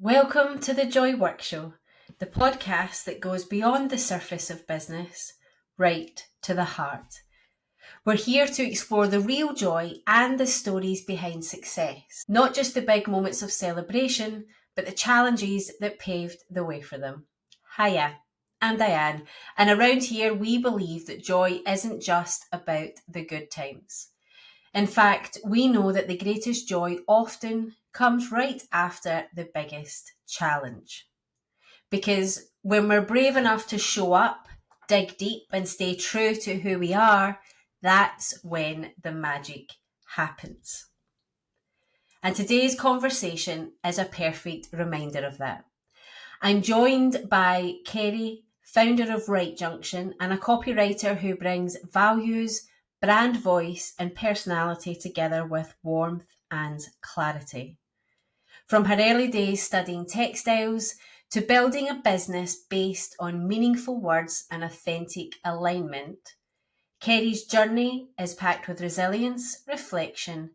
Welcome to the Joy Work Show, the podcast that goes beyond the surface of business, right to the heart. We're here to explore the real joy and the stories behind success, not just the big moments of celebration, but the challenges that paved the way for them. Hiya, I'm Diane, and around here we believe that joy isn't just about the good times. In fact, we know that the greatest joy often comes right after the biggest challenge. Because when we're brave enough to show up, dig deep, and stay true to who we are, that's when the magic happens. And today's conversation is a perfect reminder of that. I'm joined by Kerry, founder of Right Junction, and a copywriter who brings values, brand voice, and personality together with warmth and clarity. From her early days studying textiles to building a business based on meaningful words and authentic alignment, Kerry's journey is packed with resilience, reflection,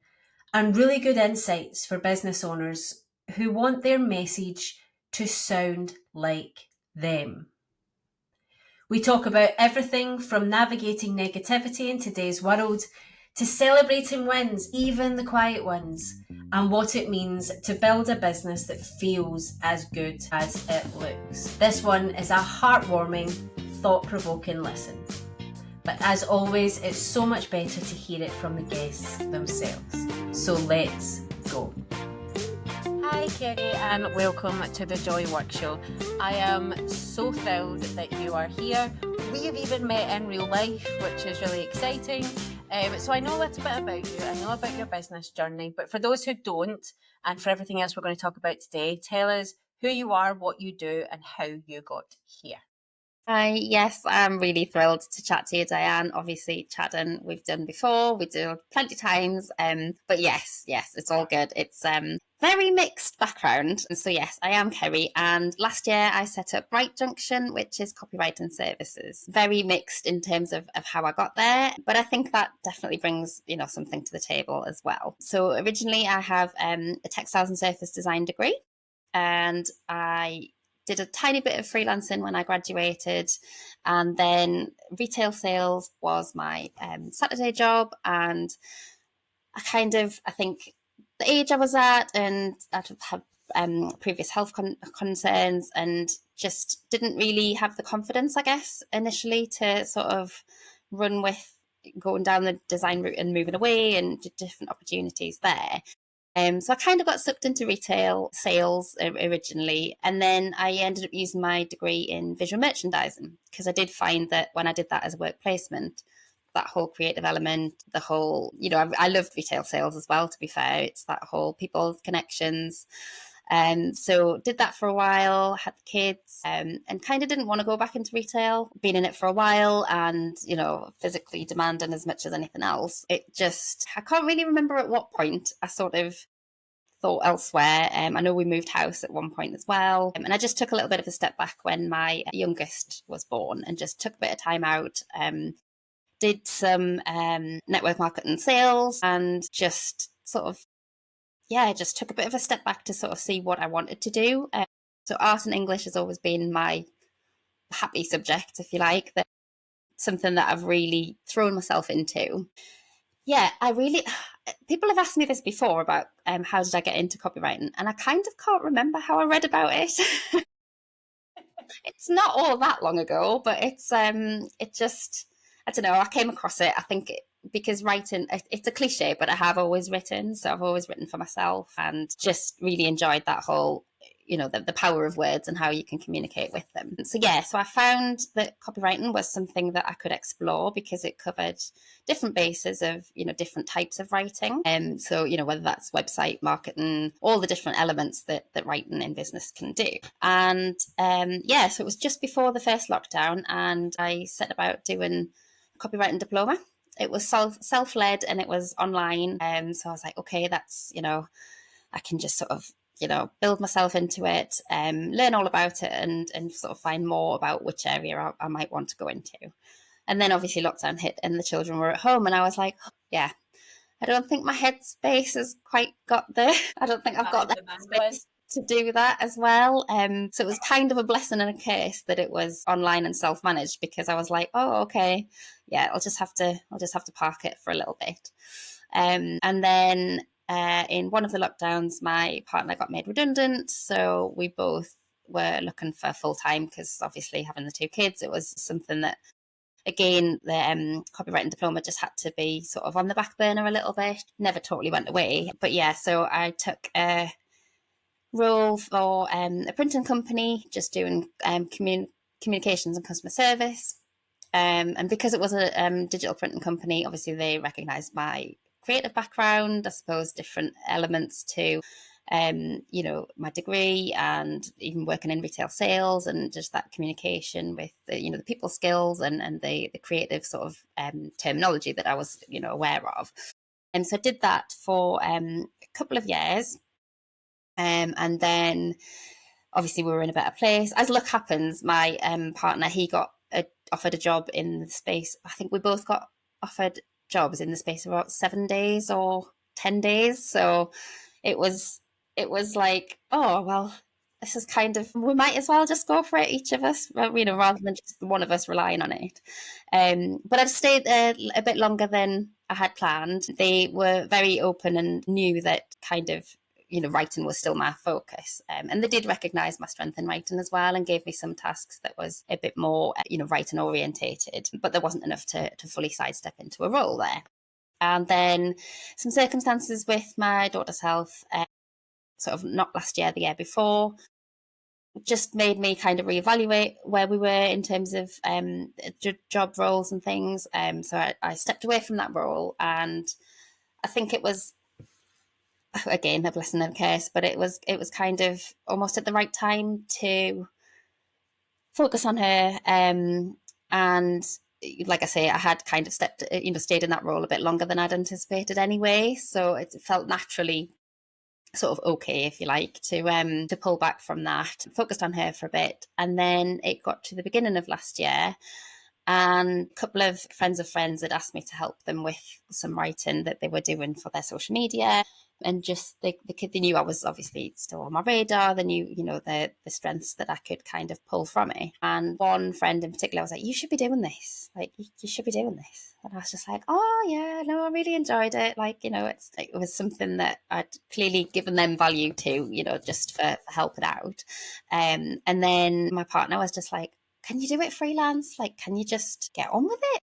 and really good insights for business owners who want their message to sound like them. We talk about everything from navigating negativity in today's world to celebrating wins, even the quiet ones, and what it means to build a business that feels as good as it looks. This one is a heartwarming, thought-provoking listen. But as always, it's so much better to hear it from the guests themselves. So let's go. Hi Kerry, and welcome to the Joy Work Show. I am so thrilled that you are here. We have even met in real life, which is really exciting. So I know a little bit about you. I know about your business journey, but for those who don't, and for everything else we're going to talk about today, tell us who you are, what you do, and how you got here. Hi, yes, I'm really thrilled to chat to you, Diane. Obviously, chatting we've done before, we do plenty of times. But yes, it's all good. It's very mixed background. So yes, I am Kerry, and last year I set up Right Junction, which is copywriting services. Very mixed in terms of how I got there, but I think that definitely brings something to the table as well. So originally I have a textiles and surface design degree, and I did a tiny bit of freelancing when I graduated, and then retail sales was my Saturday job. And I think the age I was at, and I'd had previous health concerns, and just didn't really have the confidence, I guess, initially to sort of run with going down the design route and moving away and different opportunities there. So I kind of got sucked into retail sales originally, and then I ended up using my degree in visual merchandising because I did find that when I did that as a work placement, that whole creative element, the whole, I loved retail sales as well, to be fair. It's that whole people's connections. So did that for a while, had the kids, and kind of didn't want to go back into retail. Been in it for a while, and physically demanding as much as anything else. I can't really remember at what point I sort of thought elsewhere. I know we moved house at one point as well, and I just took a little bit of a step back when my youngest was born, and just took a bit of time out. Did some network marketing sales, and just sort of just took a bit of a step back to sort of see what I wanted to do. So art and English has always been my happy subject, if you like. That's something that I've really thrown myself into. Yeah, people have asked me this before about how did I get into copywriting, and I kind of can't remember how I read about it. It's not all that long ago, but I don't know, I came across it. I think because writing, it's a cliche, but I have always written. So I've always written for myself, and just really enjoyed that whole, the power of words and how you can communicate with them. So I found that copywriting was something that I could explore because it covered different bases of, different types of writing. So, whether that's website marketing, all the different elements that writing in business can do. And so it was just before the first lockdown, and I set about doing a copywriting diploma. It was self-led, and it was online. So I was like, okay, that's, I can just sort of, build myself into it, learn all about it, and sort of find more about which area I might want to go into. And then obviously lockdown hit and the children were at home, and I was like, I don't think my headspace has quite got there. I don't think I've got that space. to do that as well. So it was kind of a blessing and a curse that it was online and self-managed, because I was like, oh, okay, yeah, I'll just have to park it for a little bit. And then in one of the lockdowns, my partner got made redundant, so we both were looking for full time, because obviously having the two kids, it was something that, again, the copywriting diploma just had to be sort of on the back burner a little bit. Never totally went away, but yeah. So I took a role for a printing company, just doing communications and customer service. And because it was a digital printing company, obviously they recognised my creative background, I suppose, different elements to my degree, and even working in retail sales, and just that communication with the people skills, and the creative sort of terminology that I was aware of. And so I did that for a couple of years. And then obviously we were in a better place. As luck happens, my partner, he got offered a job in the space. I think we both got offered jobs in the space of about 7 days or 10 days. So it was like, oh, well, this is kind of, we might as well just go for it, each of us, rather than just one of us relying on it. But I'd stayed there a bit longer than I had planned. They were very open and knew that kind of, writing was still my focus. And they did recognise my strength in writing as well, and gave me some tasks that was a bit more, writing orientated, but there wasn't enough to fully sidestep into a role there. And then some circumstances with my daughter's health, sort of not last year, the year before, just made me kind of reevaluate where we were in terms of job roles and things. So I stepped away from that role, and I think it was, again, a blessing and a curse, but it was kind of almost at the right time to focus on her. And like I say, I had kind of stayed in that role a bit longer than I'd anticipated anyway. So it felt naturally sort of okay, if you like, to pull back from that. Focused on her for a bit, and then it got to the beginning of last year, and a couple of friends had asked me to help them with some writing that they were doing for their social media. And just they knew I was obviously still on my radar. They knew, the strengths that I could kind of pull from it. And one friend in particular was like, you should be doing this. Like, you should be doing this. And I was just like, oh yeah, no, I really enjoyed it. Like, it was something that I'd clearly given them value to, just for helping out. And then my partner was just like, can you do it freelance? Like, can you just get on with it?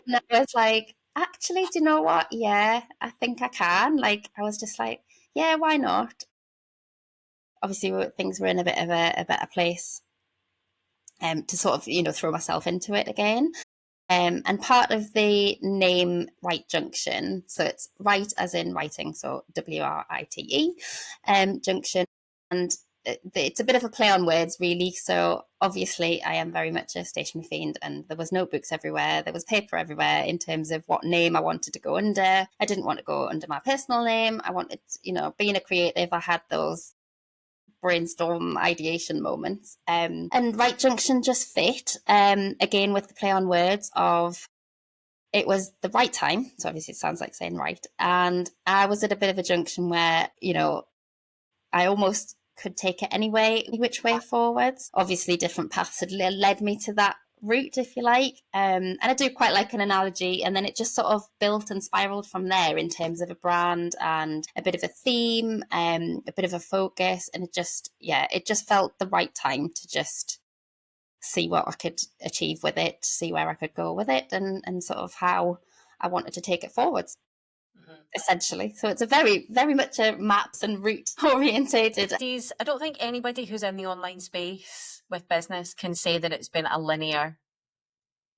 And I was like, actually, do you know what? Yeah, I think I can. Like, I was just like, yeah, why not? Obviously, things were in a bit of a better place to sort of, throw myself into it again. And part of the name Write Junction, so it's write as in writing, so WRITE, junction. And it's a bit of a play on words, really. So obviously I am very much a stationery fiend, and there was notebooks everywhere, there was paper everywhere in terms of what name I wanted to go under. I didn't want to go under my personal name. I wanted, being a creative, I had those brainstorm ideation moments. And Write Junction just fit, again, with the play on words of, it was the right time. So obviously it sounds like saying right. And I was at a bit of a junction where, I almost could take it anyway, which way forwards. Obviously, different paths had led me to that route, if you like. And I do quite like an analogy. And then it just sort of built and spiraled from there in terms of a brand and a bit of a theme, a bit of a focus. And it just felt the right time to just see what I could achieve with it, see where I could go with it, and sort of how I wanted to take it forwards. Essentially. So it's a very, very much a maps and route orientated. I don't think anybody who's in the online space with business can say that it's been a linear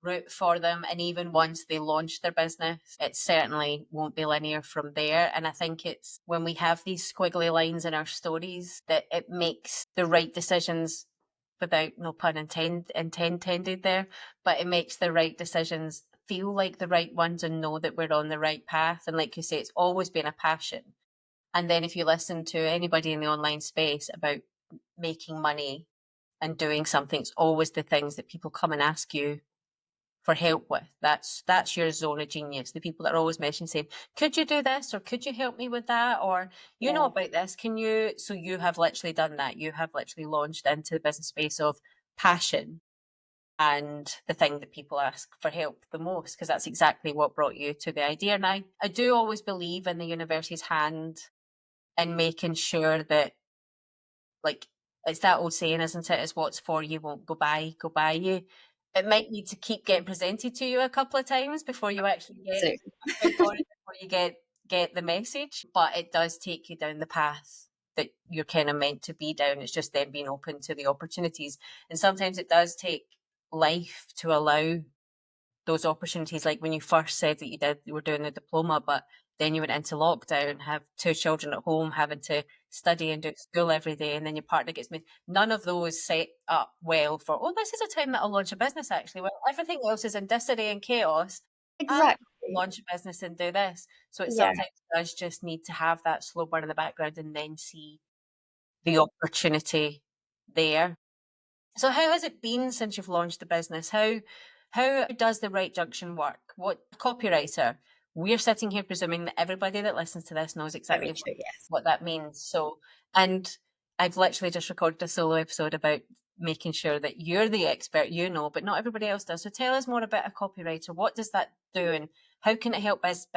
route for them. And even once they launch their business, it certainly won't be linear from there. And I think it's when we have these squiggly lines in our stories that it makes the right decisions, without no pun intended there, but it makes the right decisions feel like the right ones and know that we're on the right path. And like you say, it's always been a passion. And then if you listen to anybody in the online space about making money and doing something, it's always the things that people come and ask you for help with. That's your zone of genius. The people that are always mentioning saying, could you do this, or could you help me with that, or you know Yeah. about this, can you? So you have literally done that. You have literally launched into the business space of passion and the thing that people ask for help the most, because that's exactly what brought you to the idea. Now, I do always believe in the university's hand in making sure that, like, it's that old saying, isn't it? It's what's for you won't go by you. It might need to keep getting presented to you a couple of times before you actually So, before you get the message. But it does take you down the path that you're kind of meant to be down. It's just then being open to the opportunities. And sometimes it does take life to allow those opportunities, like when you first said that you were doing the diploma, but then you went into lockdown, have two children at home, having to study and do school every day, and then your partner gets made. None of those set up well for, oh, this is a time that I'll launch a business actually. Well, everything else is in disarray and chaos. I'll exactly. launch a business and do this. So it Yeah, sometimes does just need to have that slow burn in the background and then see the opportunity there. So how has it been since you've launched the business? How does the right junction work? What copywriter? We're sitting here presuming that everybody that listens to this knows very exactly true. Yes. what that means. So, and I've literally just recorded a solo episode about making sure that you're the expert, you know, but not everybody else does. So tell us more about a copywriter. What does that do, and how can it help biz?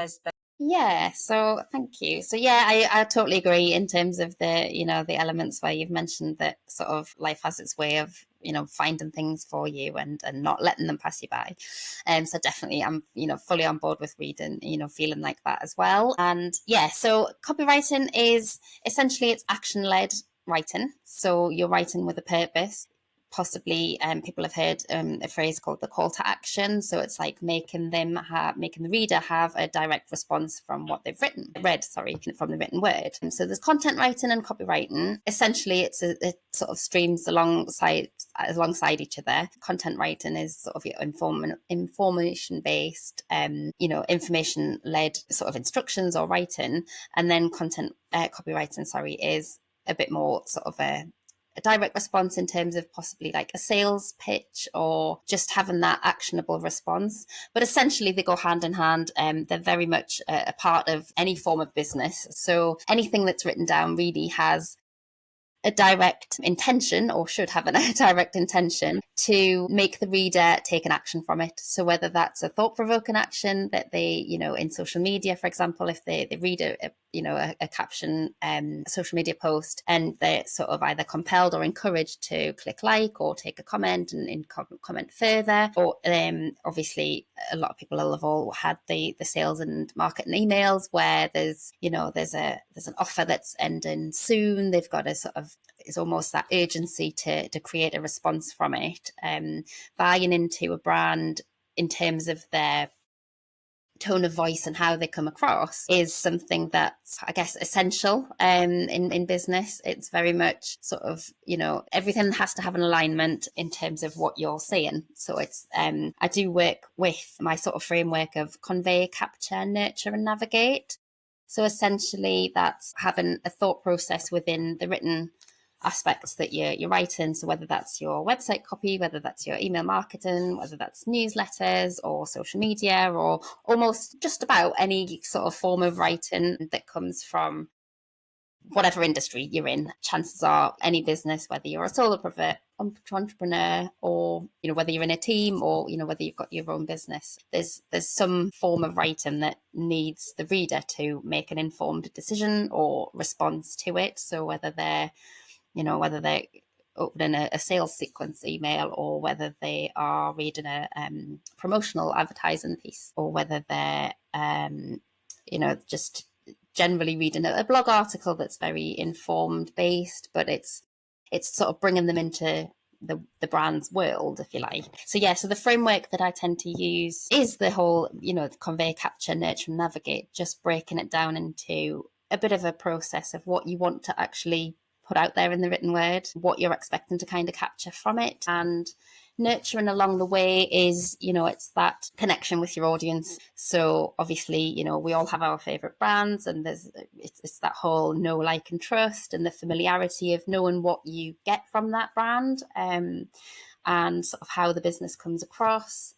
Yeah, so thank you. So yeah, I totally agree in terms of the elements where you've mentioned that sort of life has its way of, finding things for you and not letting them pass you by. So definitely I'm, fully on board with reading, feeling like that as well. And yeah, so copywriting is essentially it's action-led writing. So you're writing with a purpose. Possibly people have heard a phrase called the call to action, so it's like making the reader have a direct response from what they've read from the written word. And so there's content writing and copywriting. Essentially it sort of streams alongside each other. Content writing is sort of your information based information led sort of instructions or writing, and then content copywriting is a bit more sort of a direct response in terms of possibly like a sales pitch or just having that actionable response. But essentially they go hand in hand. They're very much a part of any form of business. So anything that's written down really has a direct intention, or should have a direct intention, to make the reader take an action from it. So whether that's a thought-provoking action that they, in social media, for example, if they read a caption social media post and they're sort of either compelled or encouraged to click like or take a comment and comment further. Or obviously a lot of people will have all had the sales and marketing emails where there's an offer that's ending soon. They've got a sort of, it's almost that urgency to create a response from it. Buying into a brand in terms of their tone of voice and how they come across is something that's, I guess, essential in business. It's very much sort of, everything has to have an alignment in terms of what you're saying. So it's I do work with my sort of framework of convey, capture, nurture and navigate. So essentially that's having a thought process within the written aspects that you're writing. So whether that's your website copy, whether that's your email marketing, whether that's newsletters or social media, or almost just about any sort of form of writing that comes from whatever industry you're in. Chances are any business, whether you're a solo entrepreneur or whether you're in a team or whether you've got your own business, there's some form of writing that needs the reader to make an informed decision or response to it. So whether they're opening a sales sequence email, or whether they are reading a promotional advertising piece, or whether they're just generally reading a blog article that's very informed based, but it's sort of bringing them into the brand's world, if you like. So yeah, so the framework that I tend to use is the whole, convey, capture, nurture and navigate, just breaking it down into a bit of a process of what you want to actually put out there in the written word, what you're expecting to kind of capture from it. And nurturing along the way is, it's that connection with your audience. So obviously, we all have our favorite brands, and it's that whole know, like and trust, and the familiarity of knowing what you get from that brand, and sort of how the business comes across.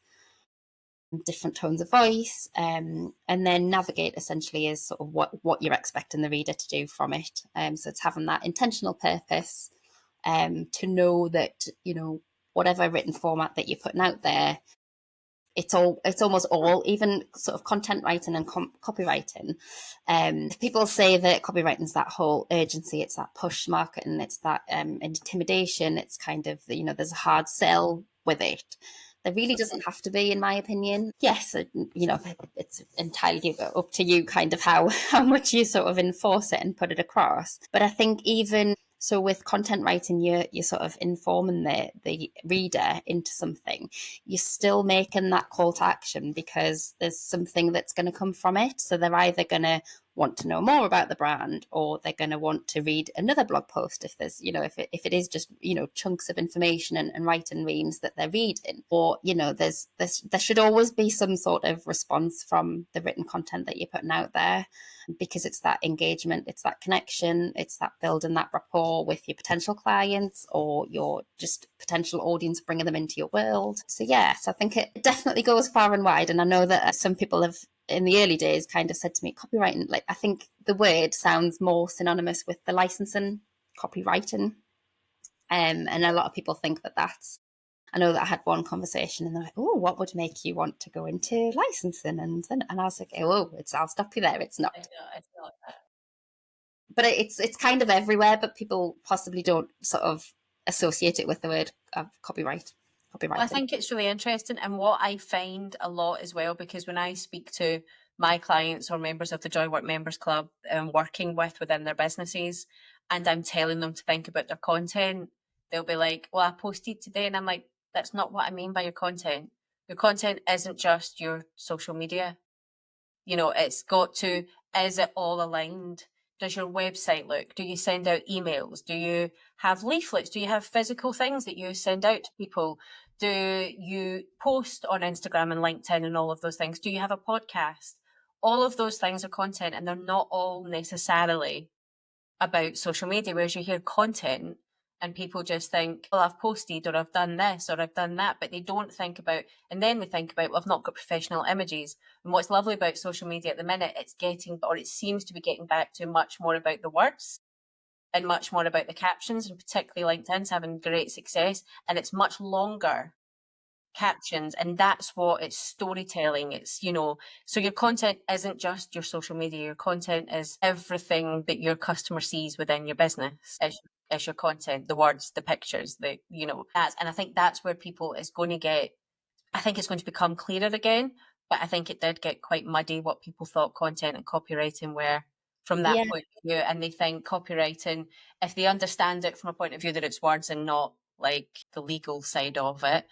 different tones of voice, and then navigate essentially is sort of what you're expecting the reader to do from it. So it's having that intentional purpose, to know that, whatever written format that you're putting out there, it's almost all, even sort of content writing and copywriting. People say that copywriting is that whole urgency, it's that push marketing, it's that intimidation, it's kind of, there's a hard sell with it. There really doesn't have to be, in my opinion. Yes, it's entirely up to you kind of how much you sort of enforce it and put it across. But I think even so with content writing, you're sort of informing the reader into something. You're still making that call to action because there's something that's going to come from it. So they're either going to want to know more about the brand, or they're going to want to read another blog post if there's, if it is just, chunks of information and writing reams that they're reading. Or, there should always be some sort of response from the written content that you're putting out there, because it's that engagement, it's that connection, it's that building that rapport with your potential clients or your just potential audience, bringing them into your world. So yes, I think it definitely goes far and wide. And I know that some people have, in the early days, kind of said to me, copywriting, like, I think the word sounds more synonymous with the licensing, copywriting. And a lot of people think that that's, I know that I had one conversation and they're like, oh, what would make you want to go into licensing? And I was like, oh, I'll stop you there. It's not. It's not that. But it's kind of everywhere, but people possibly don't sort of associate it with the word copywriting. Well, I think it's really interesting. And what I find a lot as well, because when I speak to my clients or members of the Joy Work Members Club, working within their businesses, and I'm telling them to think about their content, they'll be like, well, I posted today. And I'm like, that's not what I mean by your content. Your content isn't just your social media. It's got to, is it all aligned? Does your website look? Do you send out emails? Do you have leaflets? Do you have physical things that you send out to people? Do you post on Instagram and LinkedIn and all of those things? Do you have a podcast? All of those things are content, and they're not all necessarily about social media, whereas you hear content and people just think, well, I've posted or I've done this or I've done that, but they don't think about, and then they think about, well, I've not got professional images. And what's lovely about social media at the minute, it seems to be getting back to much more about the words and much more about the captions, and particularly LinkedIn's having great success, and it's much longer captions, and that's what it's storytelling. It's, so your content isn't just your social media. Your content is everything that your customer sees within your business as your content, the words, the pictures, and I think that's where people is going to get, I think it's going to become clearer again, but I think it did get quite muddy what people thought content and copywriting were from that point of view. And they think copywriting, if they understand it from a point of view that it's words and not like the legal side of it,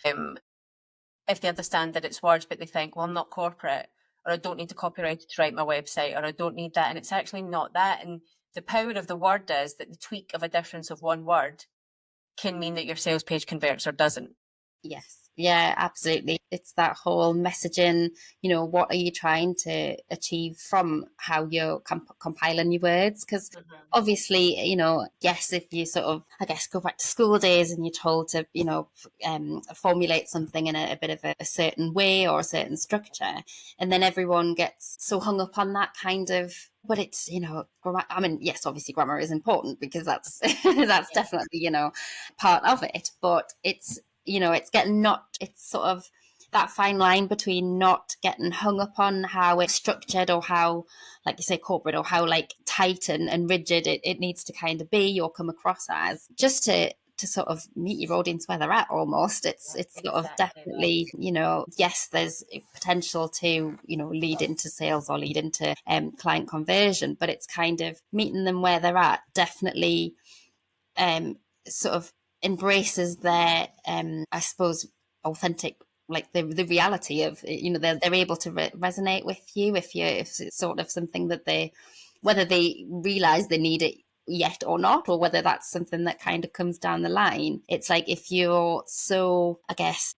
if they understand that it's words, but they think, well, I'm not corporate, or I don't need a copywriter to write my website, or I don't need that. And it's actually not that. And the power of the word is that the tweak of a difference of one word can mean that your sales page converts or doesn't. Yes. Yeah, absolutely. It's that whole messaging, what are you trying to achieve from how you're compiling your words? Because obviously, yes, if you sort of, I guess, go back to school days and you're told to, formulate something in a bit of a certain way or a certain structure, and then everyone gets so hung up on that kind of, but it's, grammar. I mean, yes, obviously grammar is important because that's definitely, part of it, but it's, it's sort of that fine line between not getting hung up on how it's structured or how, like you say, corporate, or how like tight and rigid it needs to kind of be or come across as, just to sort of meet your audience where they're at almost. It's sort of definitely, yes, there's potential to, lead into sales or lead into client conversion, but it's kind of meeting them where they're at, definitely sort of embraces their I suppose authentic, like the reality of, they're able to resonate with you if it's sort of something that whether they realize they need it yet or not, or whether that's something that kind of comes down the line. It's like, if you're so, I guess,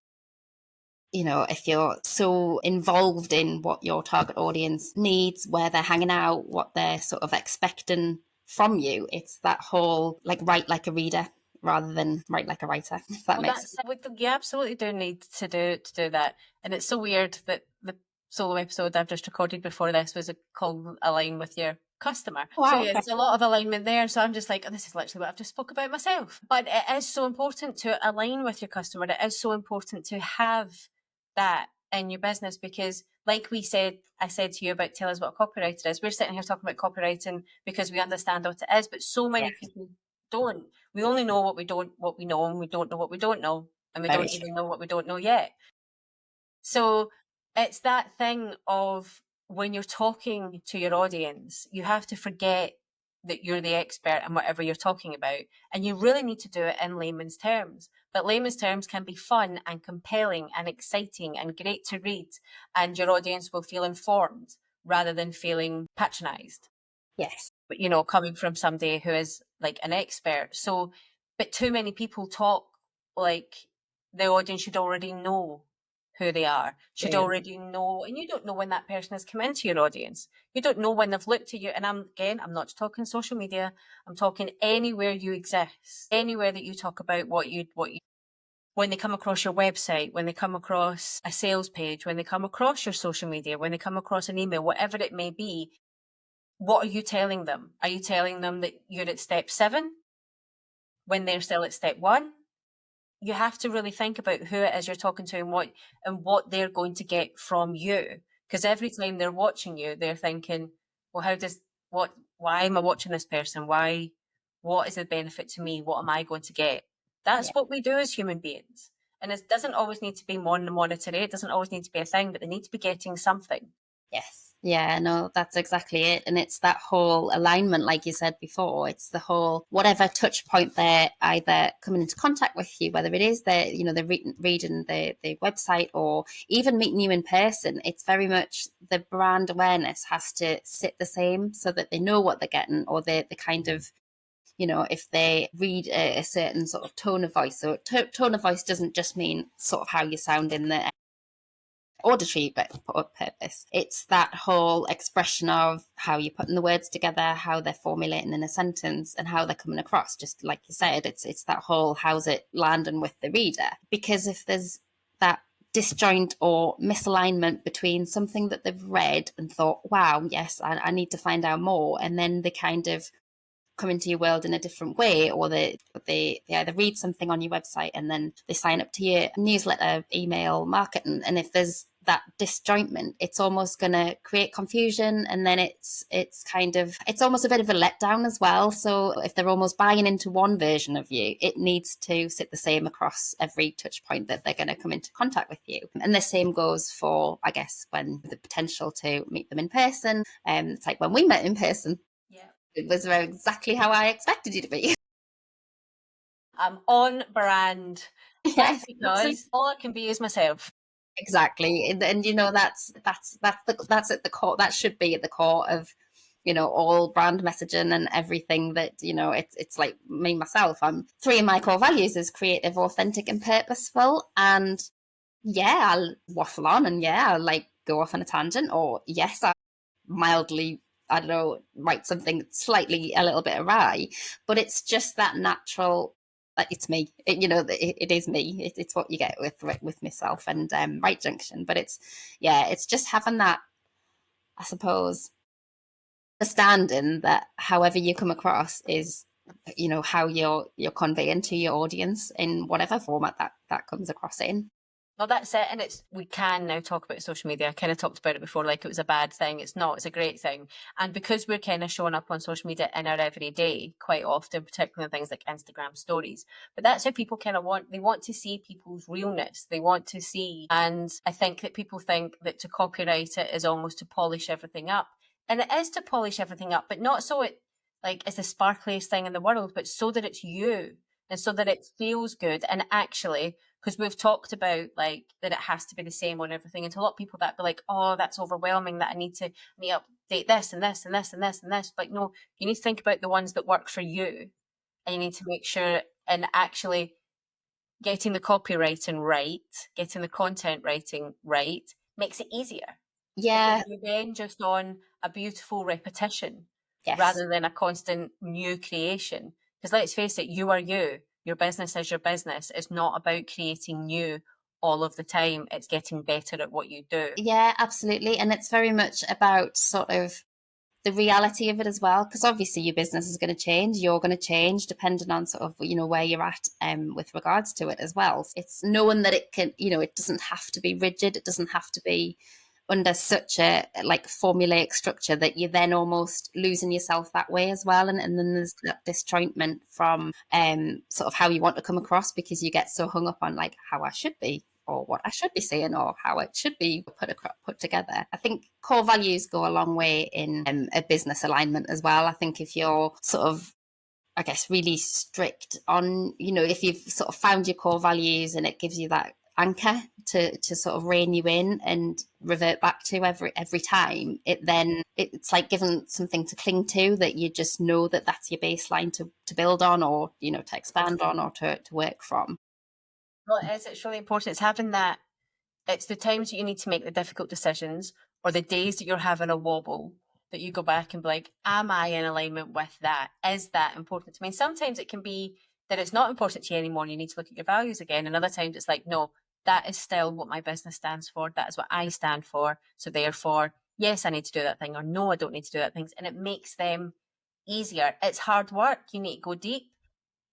if you're so involved in what your target audience needs, where they're hanging out, what they're sort of expecting from you, it's that whole like write like a reader rather than write like a writer, if that makes sense. You absolutely do need to do that. And it's so weird that solo episode I've just recorded before this was called Align with Your Customer. Wow, So yeah, okay. there's a lot of alignment there. So I'm just like, oh, this is literally what I've just spoke about myself. But it is so important to align with your customer. It is so important to have that in your business, because like I said to you about tell us what a copywriter is. We're sitting here talking about copywriting because we understand what it is, but so many people don't. We only know what we know, and we don't know what we don't know, and we don't even know what we don't know yet. So it's that thing of when you're talking to your audience, you have to forget that you're the expert in whatever you're talking about. And you really need to do it in layman's terms. But layman's terms can be fun and compelling and exciting and great to read. And your audience will feel informed rather than feeling patronized. Yes. But, coming from somebody who is like an expert. So, but too many people talk like the audience should already know who they are, should already know, and you don't know when that person has come into your audience. You don't know when they've looked at you. And I'm not talking social media. I'm talking anywhere you exist, anywhere that you talk about what you, when they come across your website, when they come across a sales page, when they come across your social media, when they come across an email, whatever it may be, what are you telling them? Are you telling them that you're at step 7 when they're still at step 1? You have to really think about who it is you're talking to and what they're going to get from you. Because every time they're watching you, they're thinking, well, why am I watching this person? What is the benefit to me? What am I going to get? That's what we do as human beings. And it doesn't always need to be monetary. It doesn't always need to be a thing, but they need to be getting something. Yes. Yeah, no, that's exactly it. And it's that whole alignment, like you said before. It's the whole whatever touch point they're either coming into contact with you, whether it is they're reading the website or even meeting you in person. It's very much the brand awareness has to sit the same so that they know what they're getting, or the kind of, if they read a certain sort of tone of voice. So tone of voice doesn't just mean sort of how you sound in the auditory purpose. It's that whole expression of how you're putting the words together, how they're formulating in a sentence, and how they're coming across. Just like you said, it's that whole how's it landing with the reader. Because if there's that disjoint or misalignment between something that they've read and thought, wow, yes, I need to find out more, and then they kind of come into your world in a different way, or they either read something on your website and then they sign up to your newsletter, email marketing, and if there's that disjointment, it's almost going to create confusion, and then it's almost a bit of a letdown as well. So if they're almost buying into one version of you, it needs to sit the same across every touch point that they're going to come into contact with you. And the same goes for, I guess, when the potential to meet them in person. It's like when we met in person. Yeah. It was exactly how I expected you to be. I'm on brand. Yes, Because all I can be is myself. exactly. And that's at the core. That should be at the core of all brand messaging and everything. That it's like me myself. I'm 3 of my core values is creative, authentic, and purposeful. And yeah, I'll waffle on, and yeah, I'll like go off on a tangent, or yes, I mildly, I don't know, write something slightly a little bit awry, but it's just that natural. Like it's me, it is me. It's what you get with myself and Right Junction. But it's just having that, I suppose, understanding that however you come across is, how you're conveying to your audience in whatever format that comes across in. Well, that's it. And we can now talk about social media. I kind of talked about it before, like it was a bad thing. It's not, it's a great thing. And because we're kind of showing up on social media in our everyday quite often, particularly things like Instagram stories, but that's how people kind of they want to see people's realness. They want to see, and I think that people think that to copyright it is almost to polish everything up. And it is to polish everything up, but not so it like is the sparkliest thing in the world, but so that it's you and so that it feels good. And actually, because we've talked about like that it has to be the same on everything, and to a lot of people that be like, oh, that's overwhelming, that I need to update this and this and this and this and this. Like, no, you need to think about the ones that work for you, and you need to make sure, and actually getting the copywriting right, getting the content writing right makes it easier. Yeah. Because you're then just on a beautiful repetition Yes. rather than a constant new creation. Because let's face it, you are you. Your business is your business. It's not about creating new all of the time. It's getting better at what you do. Yeah, absolutely. And it's very much about sort of the reality of it as well, because obviously your business is going to change, you're going to change depending on sort of, you know, where you're at with regards to it as well. It's knowing that it can, you know, it doesn't have to be rigid, it doesn't have to be under such a like formulaic structure that you're then almost losing yourself that way as well. And then there's that disjointment from sort of how you want to come across, because you get so hung up on like how I should be, or what I should be saying, or how it should be put together. I think core values go a long way in a business alignment as well. I think if you're sort of, I guess, really strict on, you know, if you've sort of found your core values and it gives you that anchor to sort of rein you in and revert back to every time, it's like giving something to cling to, that you just know that that's your baseline to build on, or, you know, to expand on, or to work from. Well, it is. It's really important. It's having that. It's the times that you need to make the difficult decisions, or the days that you're having a wobble, that you go back and be like, am I in alignment with that? Is that important to me? And sometimes it can be that it's not important to you anymore and you need to look at your values again. And other times it's like, no, that is still what my business stands for. That is what I stand for. So therefore, yes, I need to do that thing, or no, I don't need to do that thing. And it makes them easier. It's hard work. You need to go deep,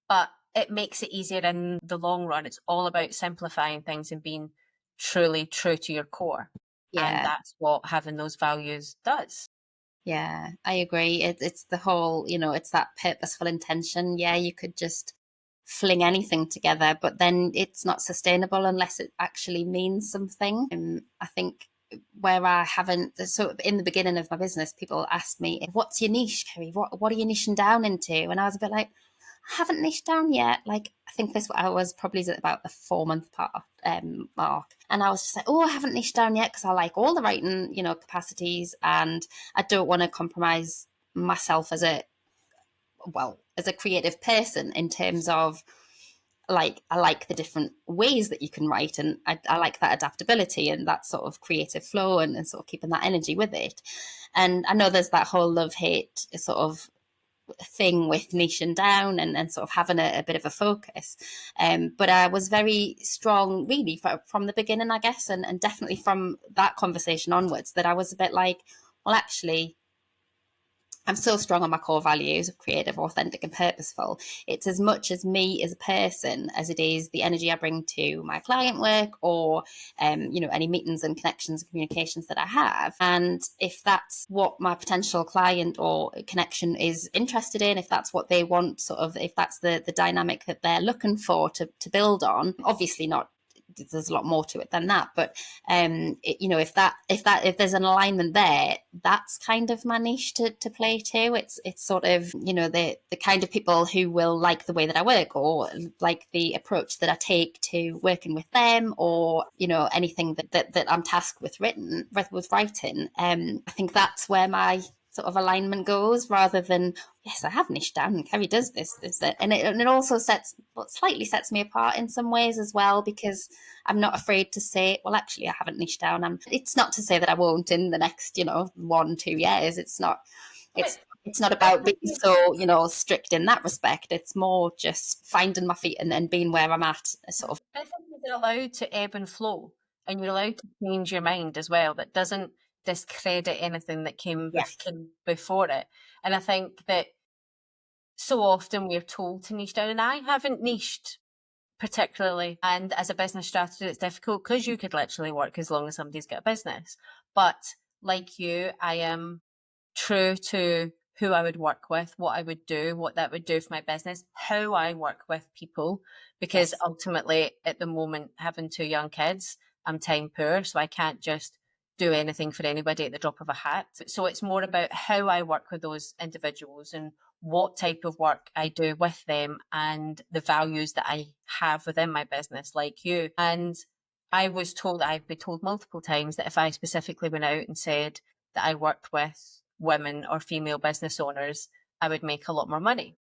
but it makes it easier in the long run. It's all about simplifying things and being truly true to your core. And Yeah. that's what having those values does. Yeah, I agree. It's the whole, you know, it's that purposeful intention. Yeah, you could just fling anything together, but then it's not sustainable unless it actually means something. And I think where I haven't, so in the beginning of my business, people asked me, "What's your niche, Kerry? What are you niching down into?" And I was a bit like, I haven't niched down yet. Like, I think this I was probably at about the 4 month part mark, and I was just like, oh, I haven't niched down yet, because I like all the writing, you know, capacities, and I don't want to compromise myself as a creative person, in terms of, like, I like the different ways that you can write, and I like that adaptability and that sort of creative flow, and sort of keeping that energy with it. And I know there's that whole love hate sort of thing with niching down, and sort of having a bit of a focus. But I was very strong, really, from the beginning, I guess, and definitely from that conversation onwards, that I was a bit like, well, actually, I'm so strong on my core values of creative, authentic, and purposeful. It's as much as me as a person as it is the energy I bring to my client work, or, you know, any meetings and connections and communications that I have. And if that's what my potential client or connection is interested in, if that's what they want, sort of, if that's the dynamic that they're looking for to build on, obviously not, there's a lot more to it than that, but you know, if there's an alignment there, that's kind of my niche to play to. It's sort of, you know, the kind of people who will like the way that I work, or like the approach that I take to working with them, or, you know, anything that I'm tasked with writing. I think that's where my sort of alignment goes, rather than, yes, I have niched down and Kerry does this, and it also slightly sets me apart in some ways as well, because I'm not afraid to say, well, actually, I haven't niched down. It's not to say that I won't in the next, you know, 1-2 years. It's not I about being think so, you know, strict in that respect. It's more just finding my feet, and being where I'm at, sort of. I think you're allowed to ebb and flow, and you're allowed to change your mind as well. That doesn't discredit anything that Yes. came before it. And I think that so often we're told to niche down, and I haven't niched particularly. And as a business strategist, it's difficult because you could literally work as long as somebody's got a business. But like you, I am true to who I would work with, what I would do, what that would do for my business, how I work with people. Because Yes. ultimately, at the moment, having 2 young kids, I'm time poor. So I can't just do anything for anybody at the drop of a hat. So it's more about how I work with those individuals, and what type of work I do with them, and the values that I have within my business, like you. And I've been told multiple times that if I specifically went out and said that I worked with women or female business owners, I would make a lot more money.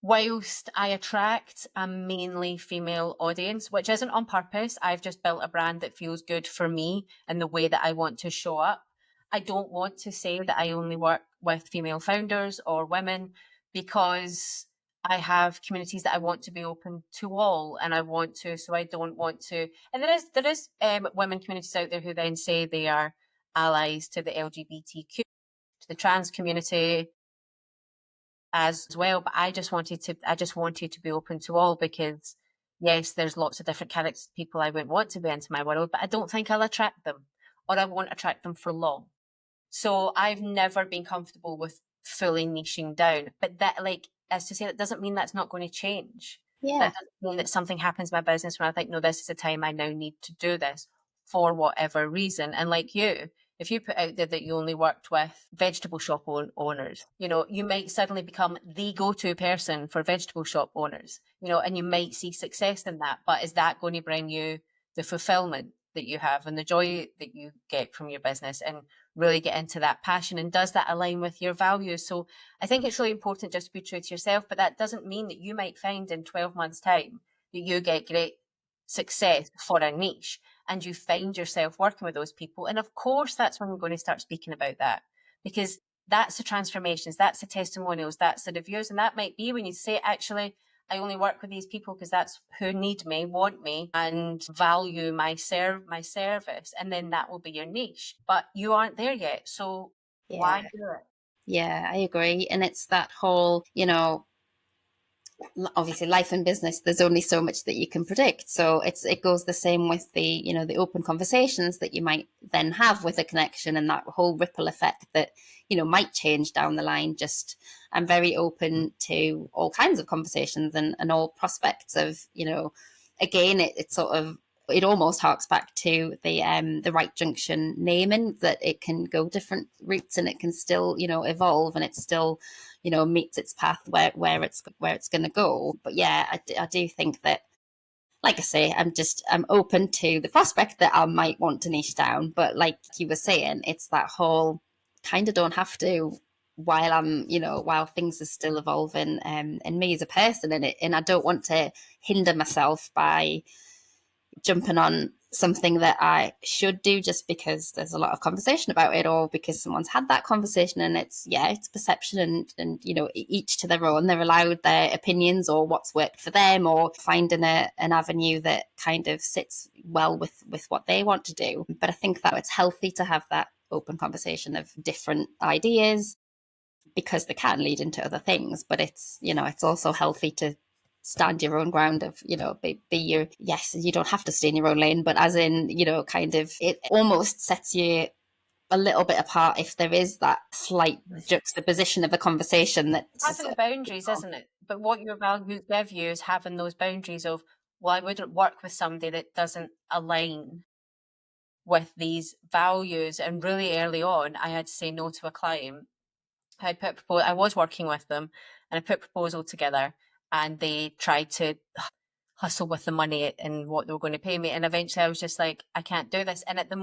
Whilst I attract a mainly female audience, which isn't on purpose, I've just built a brand that feels good for me and the way that I want to show up. I don't want to say that I only work with female founders or women, because I have communities that I want to be open to all, and so I don't want to. And there is women communities out there who then say they are allies to the LGBTQ, to the trans community as well. But I just wanted to be open to all, because yes, there's lots of different characters, people I wouldn't want to be into my world, but I don't think I'll attract them, or I won't attract them for long. So I've never been comfortable with fully niching down. But that, like, as to say, that doesn't mean that's not going to change. Yeah. That doesn't mean that something happens in my business when I think, no, this is the time I now need to do this for whatever reason. And like you, if you put out there that you only worked with vegetable shop owners, you might suddenly become the go-to person for vegetable shop owners, and you might see success in that. But is that going to bring you the fulfillment that you have and the joy that you get from your business, and really get into that passion? And does that align with your values? So I think it's really important just to be true to yourself, but that doesn't mean that you might find in 12 months' time that you get great success for a niche and you find yourself working with those people. And of course, that's when we're going to start speaking about that, because that's the transformations, that's the testimonials, that's the reviews. And that might be when you say, actually, I only work with these people because that's who need me, want me, and value my service. And then that will be your niche. But you aren't there yet. So why Yeah. do it? Yeah, I agree. And it's that whole, obviously life and business, there's only so much that you can predict. So it goes the same with the open conversations that you might then have with a connection, and that whole ripple effect that might change down the line. Just I'm very open to all kinds of conversations and all prospects of, again, it sort of, it almost harks back to the right junction naming, that it can go different routes and it can still evolve, and it's still meets its path where it's going to go. But yeah, I do think that, like I say, I'm open to the prospect that I might want to niche down. But like you were saying, it's that whole kind of don't have to, while things are still evolving, and me as a person in it, and I don't want to hinder myself by jumping on something that I should do just because there's a lot of conversation about it, or because someone's had that conversation. And it's perception, and each to their own. They're allowed their opinions or what's worked for them, or finding an avenue that kind of sits well with what they want to do. But I think that it's healthy to have that open conversation of different ideas, because they can lead into other things. But it's also healthy to stand your own ground of, be your, yes, you don't have to stay in your own lane, but as in, kind of, it almost sets you a little bit apart if there is that slight juxtaposition of a conversation that Having boundaries, isn't it? But what your values give you is having those boundaries of, well, I wouldn't work with somebody that doesn't align with these values. And really early on, I had to say no to a client. I was working with them, and I put a proposal together, and they tried to hustle with the money and what they were going to pay me. And eventually I was just like, I can't do this. And at that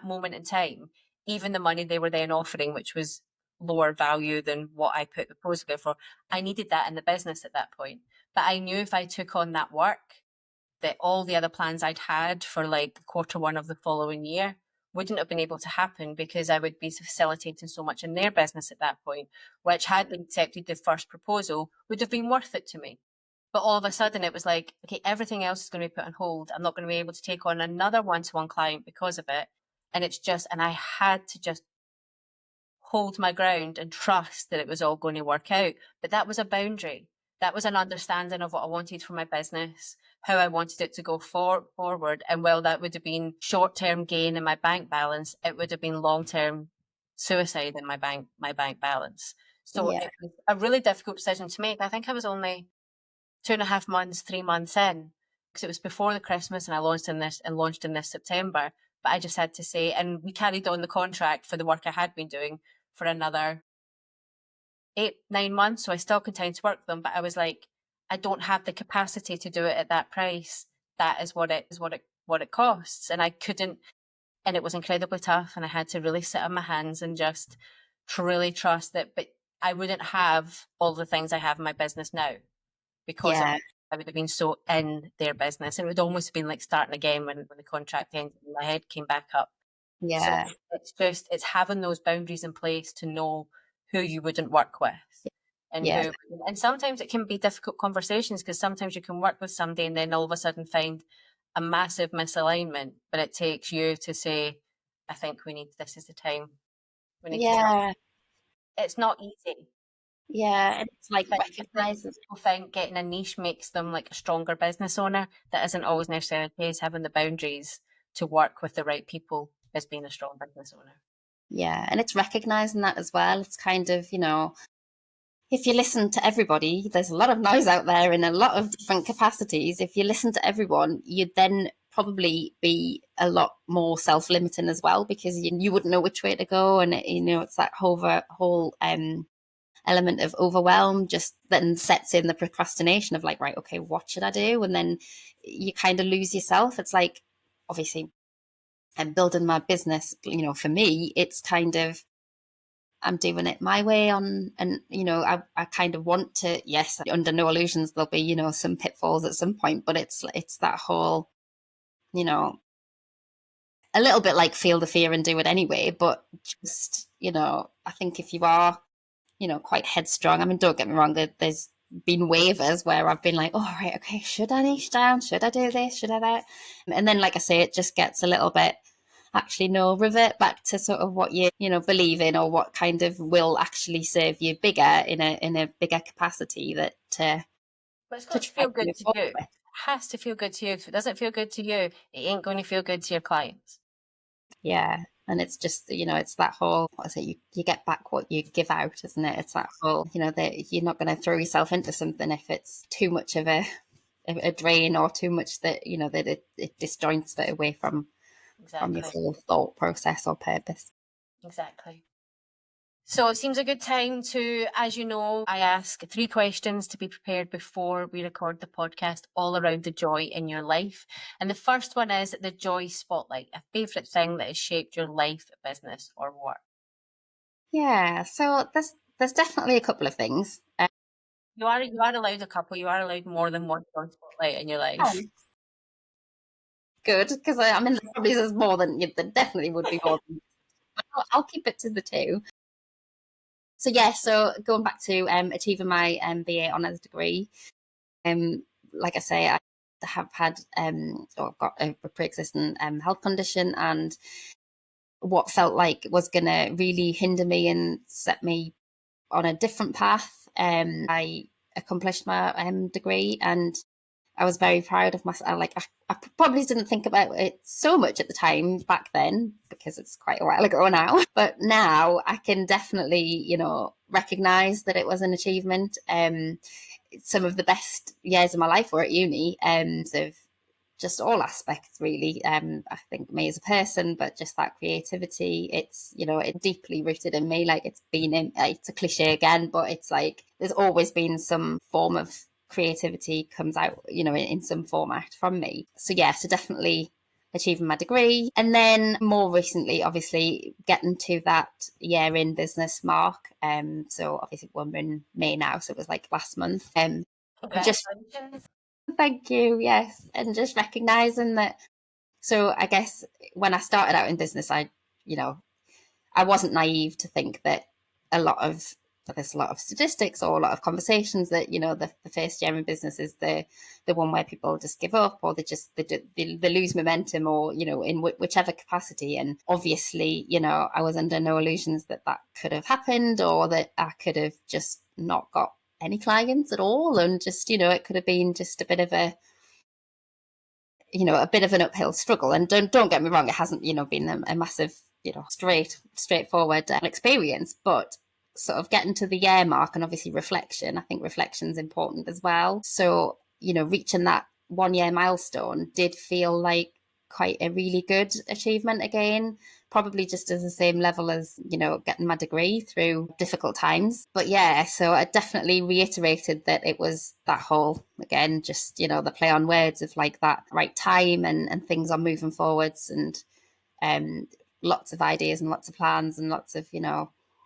moment in time, even the money they were then offering, which was lower value than what I put the proposal together for, I needed that in the business at that point. But I knew if I took on that work, that all the other plans I'd had for like quarter 1 of the following year wouldn't have been able to happen, because I would be facilitating so much in their business at that point, which, had they accepted the first proposal, would have been worth it to me. But all of a sudden it was like, okay, everything else is going to be put on hold. I'm not going to be able to take on another one-to-one client because of it. And I had to just hold my ground and trust that it was all going to work out. But that was a boundary. That was an understanding of what I wanted for my business, how I wanted it to go forward. And while that would have been short-term gain in my bank balance, it would have been long-term suicide in my bank balance. So Yeah. it was a really difficult decision to make. I think I was only 2.5 months, 3 months in, because it was before the Christmas, and I launched in this September. But I just had to say, and we carried on the contract for the work I had been doing for another 8, 9 months. So I still continued to work with them, but I was like, I don't have the capacity to do it at that price. That is what it costs. And I couldn't, and it was incredibly tough. And I had to really sit on my hands and just really trust that, but I wouldn't have all the things I have in my business now because of, Yeah. I would have been so in their business. And it would almost have been like starting again when the contract ended and my head came back up. So Yeah. it's having those boundaries in place to know who you wouldn't work with. and and sometimes it can be difficult conversations, because sometimes you can work with somebody and then all of a sudden find a massive misalignment, but it takes you to say, I think this is the time we need to stop. It's not easy. Yeah, and it's like recognizing people think getting a niche makes them like a stronger business owner. That isn't always necessarily the case. Having the boundaries to work with the right people is being a strong business owner. Yeah, and it's recognizing that as well. It's kind of, if you listen to everybody, there's a lot of noise out there in a lot of different capacities. If you listen to everyone, you'd then probably be a lot more self-limiting as well, because you wouldn't know which way to go. And, it's that whole element of overwhelm just then sets in the procrastination of like, right, okay, what should I do? And then you kind of lose yourself. It's like, obviously, I'm building my business, for me, it's kind of, I'm doing it my way and, I kind of want to, yes, under no illusions, there'll be, some pitfalls at some point, but it's that whole, a little bit like feel the fear and do it anyway. But just, I think if you are, quite headstrong, I mean, don't get me wrong, there's been waivers where I've been like, oh, right, okay, should I niche down? Should I do this? Should I that? And then, like I say, it just gets a little bit, actually, no, revert back to sort of what you believe in, or what kind of will actually serve you bigger in a bigger capacity. That but it's got to feel good to you. It has to feel good to you. If it doesn't feel good to you, it ain't going to feel good to your clients. Yeah, and it's just, it's that whole, what is it, you get back what you give out, isn't it? It's that whole, that you're not going to throw yourself into something if it's too much of a drain, or too much that that it disjoints it away from your whole thought process or purpose. Exactly. So it seems a good time to, as you know, I ask 3 questions to be prepared before we record the podcast, all around the joy in your life. And the first one is the joy spotlight, a favourite thing that has shaped your life, business, or work. Yeah, so there's definitely a couple of things. You are allowed a couple. You are allowed more than one joy spotlight in your life. Oh, good, because I mean, probably there's more than, there definitely would be more than, but I'll keep it to the 2. So yeah, so going back to achieving my MBA honours degree, like I say, I have had or got a pre-existing health condition, and what felt like was going to really hinder me and set me on a different path. I accomplished my degree, and I was very proud of myself. Like I probably didn't think about it so much at the time back then, because it's quite a while ago now. But now I can definitely, recognize that it was an achievement. Some of the best years of my life were at uni, of just all aspects, really. I think me as a person, but just that creativity, it's, it's deeply rooted in me. Like it's a cliche again, but it's like there's always been some form of creativity comes out, in some format from me. So yeah, so definitely achieving my degree. And then more recently, obviously, getting to that year in business mark. So obviously we're in May now, so it was like last month. Just thank you, yes. And just recognizing that. So I guess when I started out in business, I wasn't naive to think that there's a lot of statistics or a lot of conversations that, the first year in business is the one where people just give up, or they lose momentum, or, in whichever capacity. And obviously, I was under no illusions that could have happened, or that I could have just not got any clients at all. And just, it could have been just a bit of an uphill struggle. And don't get me wrong, it hasn't, been a massive, straightforward experience, but sort of getting to the year mark, and obviously reflection, I think reflection's important as well. So, reaching that 1 year milestone did feel like quite a really good achievement again, probably just as the same level as, getting my degree through difficult times. But yeah, so I definitely reiterated that it was that whole, again, just, the play on words of like that right time, and things are moving forwards, and lots of ideas and lots of plans and lots of,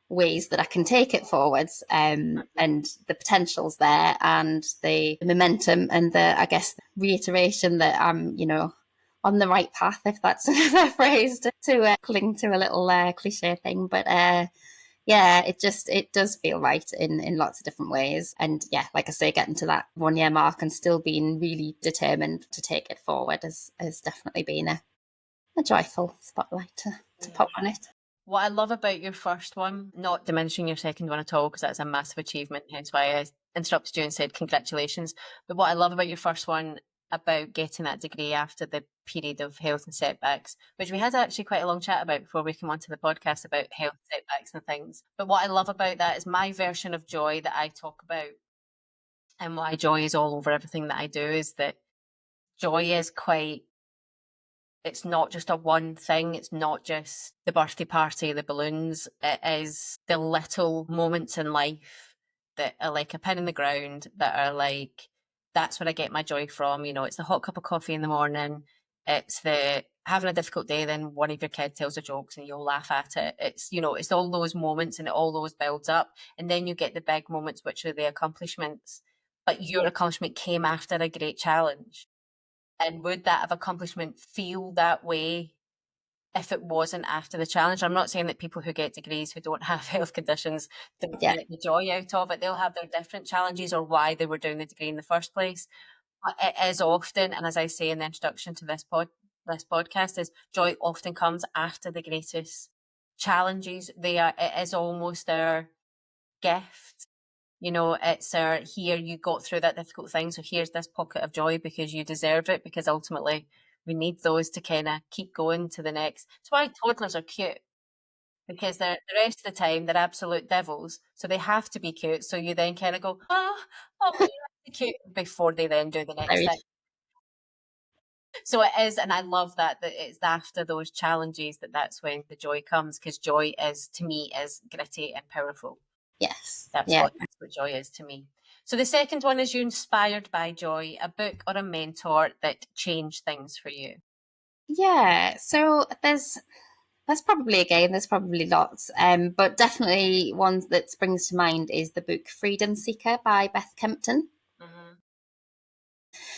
ways that I can take it forwards, and the potential's there, and the momentum, and I guess, reiteration that I'm, on the right path, if that's a phrase to cling to a little cliche thing. But Yeah, it does feel right in lots of different ways. And yeah, like I say, getting to that 1 year mark and still being really determined to take it forward has definitely been a joyful spotlight to put on it. What I love about your first one, not diminishing your second one at all, because that's a massive achievement, hence why I interrupted you and said congratulations. But what I love about your first one about getting that degree after the period of health and setbacks, which we had actually quite a long chat about before we came onto the podcast about health setbacks and things. But what I love about that is my version of joy that I talk about, and why joy is all over everything that I do, is that joy is quite, it's not just a one thing. It's not just the birthday party, the balloons. It is the little moments in life that are like a pin in the ground, that are like, that's where I get my joy from. You know, it's the hot cup of coffee in the morning. It's the having a difficult day, then one of your kids tells a jokes and you'll laugh at it. It's, you know, it's all those moments and it all those builds up. And then you get the big moments, which are the accomplishments. But your accomplishment came after a great challenge. And would that have accomplishment feel that way if it wasn't after the challenge? I'm not saying that people who get degrees who don't have health conditions don't Yeah, get the joy out of it. They'll have their different challenges or why they were doing the degree in the first place. But it is often, and as I say in the introduction to this podcast, is joy often comes after the greatest challenges. It is almost their gift. You know, it's here, you got through that difficult thing, so here's this pocket of joy because you deserve it, because ultimately we need those to kind of keep going to the next. That's why toddlers are cute, because they're the rest of the time they're absolute devils, so they have to be cute. So you then kind of go, oh, you're really cute, before they then do the next very thing. So it is, and I love that it's after those challenges that's when the joy comes, because joy is, to me, is gritty and powerful. yes, That's yeah. what joy is to me. So the second one is, you inspired by joy, a book or a mentor that changed things for you. Yeah, so there's probably lots, but definitely one that springs to mind is the book Freedom Seeker by Beth Kempton. Mm-hmm.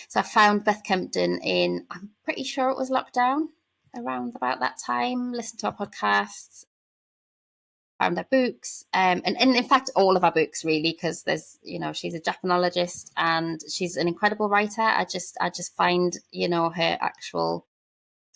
So I found Beth Kempton in, I'm pretty sure it was lockdown around about that time, listened to our podcasts, found her books, and in fact all of our books really, because there's, you know, she's a Japanologist and she's an incredible writer. I just find, you know, her actual